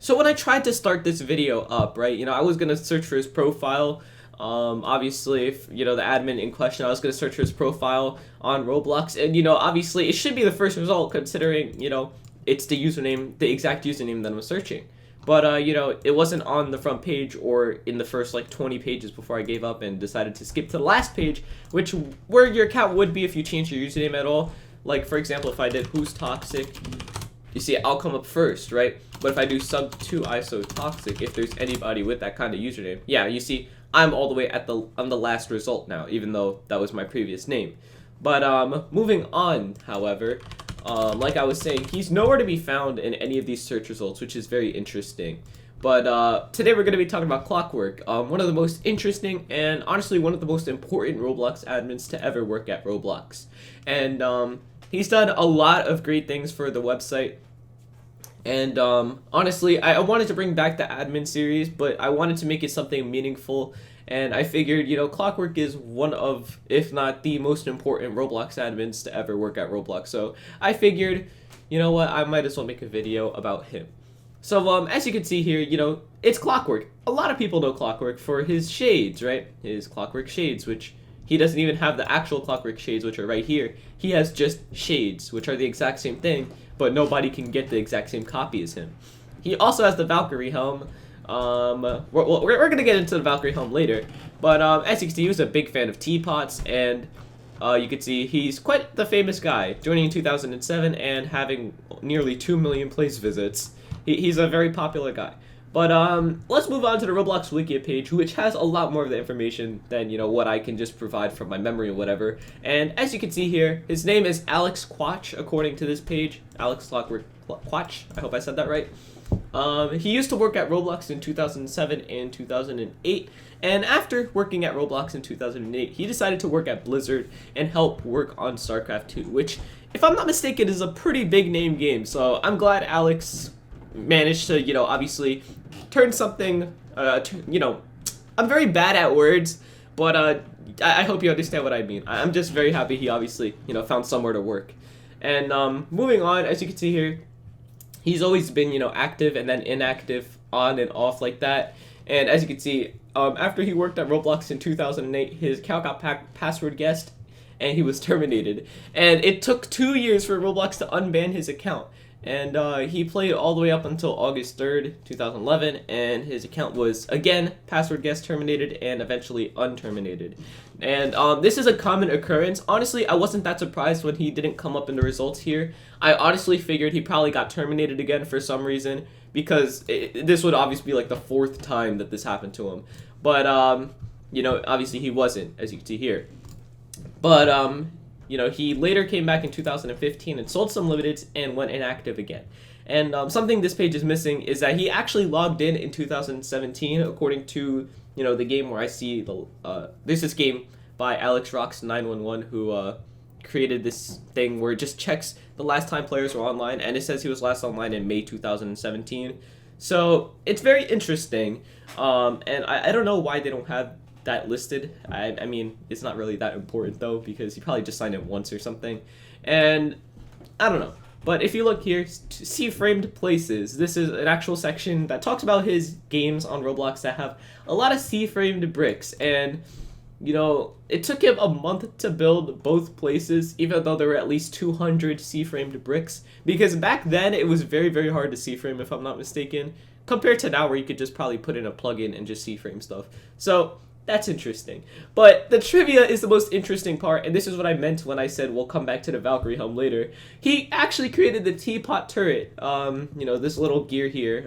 So when I tried to start this video up, right, I was gonna search for his profile. Obviously, if, the admin in question, I was gonna search for his profile on Roblox, and obviously, it should be the first result considering, it's the username, the exact username that I'm searching. But it wasn't on the front page or in the first like 20 pages before I gave up and decided to skip to the last page, which where your account would be if you changed your username at all. Like for example, if I did who's toxic. You see, I'll come up first, right? But if I do sub to iSoToxic, if there's anybody with that kind of username, yeah, you see, I'm all the way on the last result now, even though that was my previous name. But moving on, however, like I was saying, he's nowhere to be found in any of these search results, which is very interesting. But today we're going to be talking about Clockwork, one of the most interesting and honestly one of the most important Roblox admins to ever work at Roblox. And he's done a lot of great things for the website. And honestly, I wanted to bring back the admin series, but I wanted to make it something meaningful. And I figured, Clockwork is one of, if not the most important Roblox admins to ever work at Roblox. So I figured, you know what, I might as well make a video about him. So as you can see here, it's Clockwork. A lot of people know Clockwork for his shades, right? His Clockwork shades, which he doesn't even have the actual Clockwork shades, which are right here. He has just shades, which are the exact same thing, but nobody can get the exact same copy as him. He also has the Valkyrie Helm. We're going to get into the Valkyrie Helm later, but as you can see, he was a big fan of teapots, and you can see he's quite the famous guy, joining in 2007 and having nearly 2 million place visits. He's a very popular guy. But let's move on to the Roblox Wiki page, which has a lot more of the information than, what I can just provide from my memory or whatever. And as you can see here, his name is Alex Quach, according to this page. Alex Clockwork Quach, I hope I said that right. He used to work at Roblox in 2007 and 2008. And after working at Roblox in 2008, he decided to work at Blizzard and help work on StarCraft 2, which, if I'm not mistaken, is a pretty big name game. So I'm glad Alex managed to, obviously turn something, I'm very bad at words, but I hope you understand what I mean. I'm just very happy he obviously, found somewhere to work. And moving on, as you can see here, he's always been, active and then inactive, on and off like that. And as you can see, after he worked at Roblox in 2008, his account got password guessed, and he was terminated. And it took 2 years for Roblox to unban his account. And he played all the way up until August 3rd, 2011, and his account was, again, password guessed, terminated, and eventually unterminated. And this is a common occurrence. Honestly, I wasn't that surprised when he didn't come up in the results here. I honestly figured he probably got terminated again for some reason, because this would obviously be like the 4th time that this happened to him. But, obviously he wasn't, as you can see here. But, he later came back in 2015 and sold some limiteds and went inactive again. And something this page is missing is that he actually logged in 2017, according to, the game where I see there's this game by AlexRox911 who created this thing where it just checks the last time players were online, and it says he was last online in May 2017. So it's very interesting, and I don't know why they don't have that listed. I mean, it's not really that important though, because he probably just signed in once or something. And I don't know. But if you look here, see framed places, this is an actual section that talks about his games on Roblox that have a lot of C-framed bricks. And, it took him a month to build both places, even though there were at least 200 C-framed bricks. Because back then, it was very, very hard to C-frame, if I'm not mistaken, compared to now where you could just probably put in a plugin and just C-frame stuff. So that's interesting. But the trivia is the most interesting part, and this is what I meant when I said we'll come back to the Valkyrie Helm later. He actually created the teapot turret. This little gear here.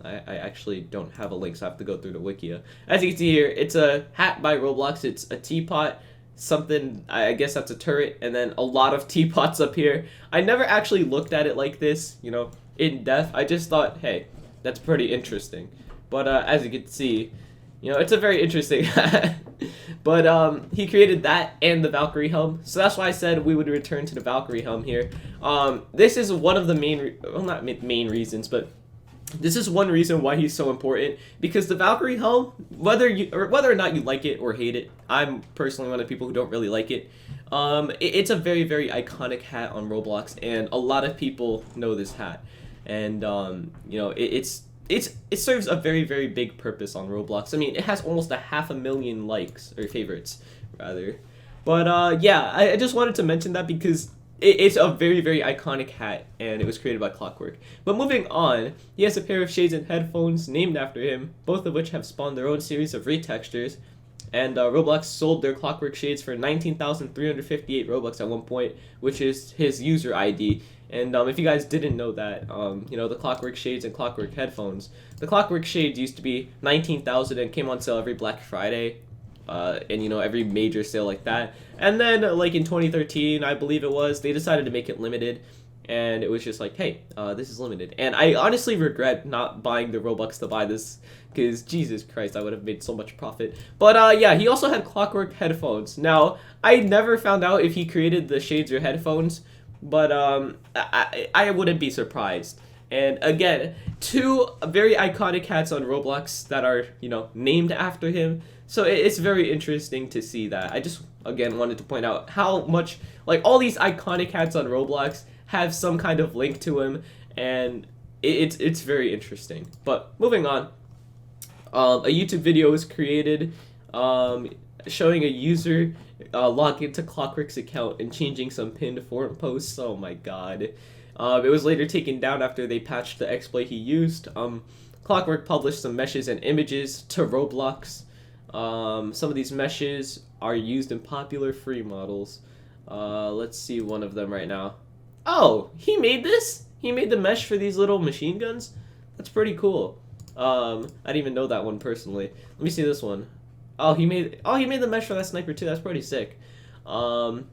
I actually don't have a link, so I have to go through the wiki. As you can see here, it's a hat by Roblox. It's a teapot, something, I guess that's a turret, and then a lot of teapots up here. I never actually looked at it like this, in depth. I just thought, hey, that's pretty interesting. But as you can see, it's a very interesting but he created that and the Valkyrie Helm, so that's why I said we would return to the Valkyrie Helm here. This is one of the not main reasons, but this is one reason why he's so important, because the Valkyrie Helm, whether or not you like it or hate it, I'm personally one of the people who don't really like it. It's a very, very iconic hat on Roblox, and a lot of people know this hat. And it's it serves a very, very big purpose on Roblox. I mean, it has almost 500,000 likes, or favorites rather. But yeah, I just wanted to mention that because it's a very, very iconic hat, and it was created by Clockwork. But moving on, he has a pair of shades and headphones named after him, both of which have spawned their own series of retextures. And Roblox sold their Clockwork shades for 19,358 Robux at one point, which is his user ID. And if you guys didn't know that, you know, the Clockwork shades and Clockwork headphones, the Clockwork shades used to be 19,000 and came on sale every Black Friday. And you know, every major sale like that. And then like in 2013, I believe it was, they decided to make it limited, and it was just like, hey, this is limited. And I honestly regret not buying the Robux to buy this, because Jesus Christ, I would have made so much profit. But yeah, he also had Clockwork headphones. Now, I never found out if he created the shades or headphones, but I wouldn't be surprised. And again, two very iconic hats on Roblox that are, you know, named after him. So it's very interesting to see that. I just, again, wanted to point out how much, like, all these iconic hats on Roblox have some kind of link to him, and it's very interesting. But moving on, a YouTube video was created showing a user log into Clockwork's account and changing some pinned forum posts. Oh my god. It was later taken down after they patched the exploit he used. Clockwork published some meshes and images to Roblox. Some of these meshes are used in popular free models. Let's see one of them right now. Oh, he made this? He made the mesh for these little machine guns? That's pretty cool. I didn't even know that one personally. Let me see this one. Oh, he made the mesh for that sniper too. That's pretty sick. But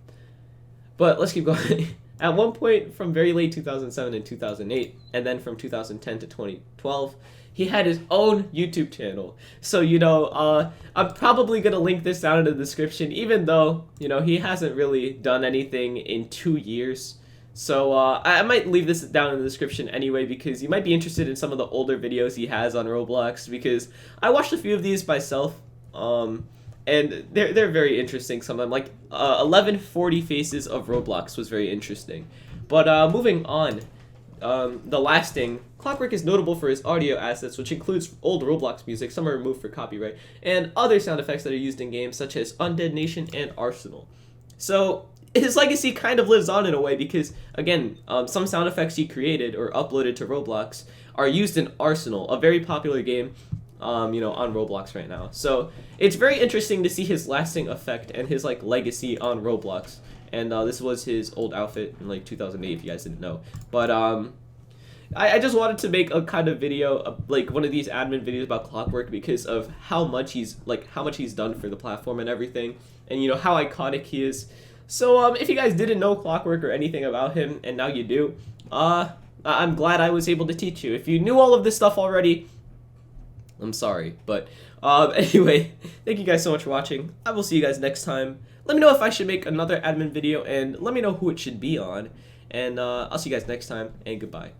let's keep going. At one point from very late 2007 and 2008, and then from 2010 to 2012, he had his own YouTube channel. So, you know, I'm probably going to link this down in the description, even though, you know, he hasn't really done anything in 2 years. So, I might leave this down in the description anyway, because you might be interested in some of the older videos he has on Roblox, because I watched a few of these myself, and they're very interesting, some of them. Like, 1140 Faces of Roblox was very interesting. But, moving on. The last thing, Clockwork is notable for his audio assets, which includes old Roblox music, some are removed for copyright, and other sound effects that are used in games such as Undead Nation and Arsenal. So his legacy kind of lives on in a way because, again, some sound effects he created or uploaded to Roblox are used in Arsenal, a very popular game, you know, on Roblox right now. So it's very interesting to see his lasting effect and his like legacy on Roblox. And this was his old outfit in like 2008, if you guys didn't know. But I just wanted to make a kind of video, like one of these admin videos about Clockwork, because of how much he's done for the platform and everything, and you know how iconic he is. So if you guys didn't know Clockwork or anything about him, and now you do, I'm glad I was able to teach you. If you knew all of this stuff already, I'm sorry. But anyway, thank you guys so much for watching. I will see you guys next time. Let me know if I should make another admin video, and let me know who it should be on. And I'll see you guys next time, and goodbye.